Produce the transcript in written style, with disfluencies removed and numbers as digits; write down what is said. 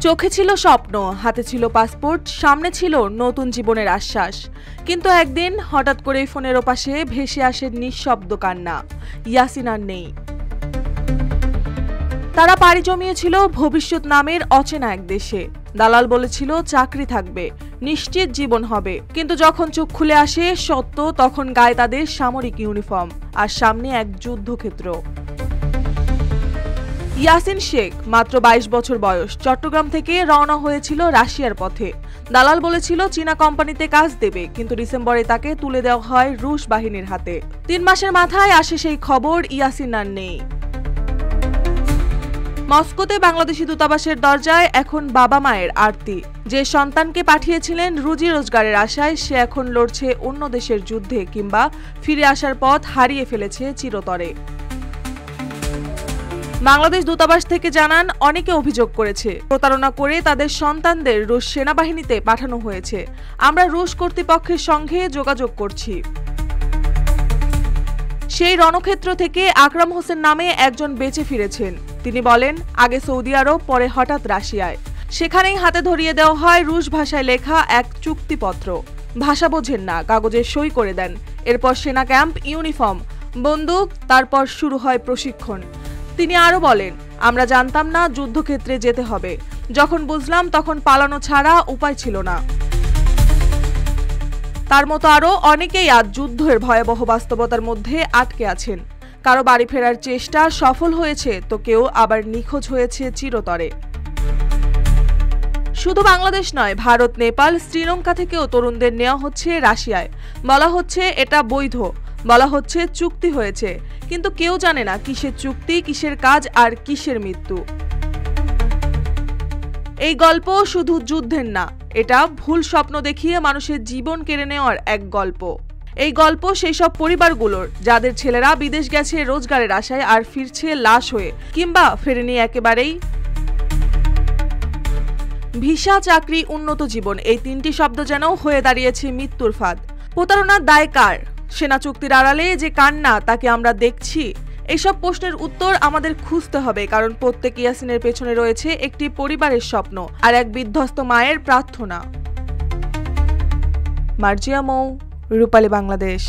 চোখে ছিল স্বপ্ন, হাতে ছিল পাসপোর্ট, সামনে ছিল নতুন জীবনের আশ্বাস। কিন্তু একদিন হঠাৎ করেই ফোনের ওপাশে ভেসে আসে নিঃশব্দ কান্না। ইয়াসিন আর নেই। তারা পাড়ি জমিয়েছিল ভবিষ্যৎ নামের অচেনা এক দেশে। দালাল বলেছিল চাকরি থাকবে, নিশ্চিত জীবন হবে। কিন্তু যখন চোখ খুলে আসে সত্য, তখন গায়ে তাদের সামরিক ইউনিফর্ম আর সামনে এক যুদ্ধক্ষেত্র। ইয়াসিন শেখ মাত্র 22 বছর বয়স, চট্টগ্রাম থেকে রওনা হয়েছিল রাশিয়ার পথে। দালাল বলেছিল চীনা কোম্পানিতে কাজ দেবে, কিন্তু ডিসেম্বরে তাকে তুলে দেওয়া হয় রুশ বাহিনীর হাতে। 3 মাসের মাথায় আসে সেই খবর, ইয়াসিন আর নেই। মস্কোতে বাংলাদেশি দূতাবাসের দরজায় এখন বাবা মায়ের আরতি। যে সন্তানকে পাঠিয়েছিলেন রুজি রোজগারের আশায়, সে এখন লড়ছে অন্য দেশের যুদ্ধে, কিংবা ফিরে আসার পথ হারিয়ে ফেলেছে চিরতরে। বাংলাদেশ দূতাবাস থেকে জানান, অনেকে অভিযোগ করেছে প্রতারণা করে তাদের সন্তানদের রুশ সেনাবাহিনীতে পাঠানো হয়েছে। আমরা রুশ কর্তৃপক্ষের সঙ্গে যোগাযোগ করছি। সেই রণক্ষেত্র থেকে আকরাম হোসেন নামে একজন বেঁচে ফিরেছেন। তিনি বলেন, আগে সৌদি আরব, পরে হঠাৎ রাশিয়ায়। সেখানেই হাতে ধরিয়ে দেওয়া হয় রুশ ভাষায় লেখা এক চুক্তিপত্র। ভাষা বোঝেন না, কাগজে সই করে দেন। এরপর সেনা ক্যাম্প, ইউনিফর্ম, বন্দুক, তারপর শুরু হয় প্রশিক্ষণ। তিনি আরো বলেন, আমরা জানতাম না যুদ্ধক্ষেত্রে যেতে হবে। যখন বুঝলাম তখন পালানো ছাড়া উপায় ছিল না। তার মতো আরো অনেকেই আজ যুদ্ধের ভয়াবহ বাস্তবতার মধ্যে আটকে আছেন। কারো বাড়ি ফেরার চেষ্টা সফল হয়েছে, তো কেউ আবার নিখোঁজ হয়েছে চিরতরে। শুধু বাংলাদেশ নয়, ভারত, নেপাল, শ্রীলঙ্কা থেকেও তরুণদের নেওয়া হচ্ছে রাশিয়ায়। বলা হচ্ছে এটা বৈধ, বলা হচ্ছে চুক্তি হয়েছে, কিন্তু কেউ জানে না কিসের চুক্তি, কিসের কাজ আর কিসের মৃত্যু। এই গল্প শুধু যুদ্ধের না, এটা ভুল স্বপ্ন দেখিয়ে মানুষের জীবন কেড়ে নেওয়ার এক গল্প। এই গল্প সেই সব পরিবারগুলোর যাদের ছেলেরা বিদেশ গেছে রোজগারের আশায় আর ফিরছে লাশ হয়ে, কিংবা ফেরেনি একেবারেই। ভিসা, চাকরি, উন্নত জীবন, এই 3টি শব্দ যেন হয়ে দাঁড়িয়েছে মৃত্যুর ফাঁদ। প্রতারণার দায় কার? সেনা চুক্তির আড়ালে যে কান্না, তাকে আমরা দেখছি? এইসব প্রশ্নের উত্তর আমাদের খুঁজতে হবে, কারণ প্রত্যেক ইয়াসিনের পেছনে রয়েছে একটি পরিবারের স্বপ্ন আর এক বিধ্বস্ত মায়ের প্রার্থনা। মার্জিয়া মৌ, রূপালী বাংলাদেশ।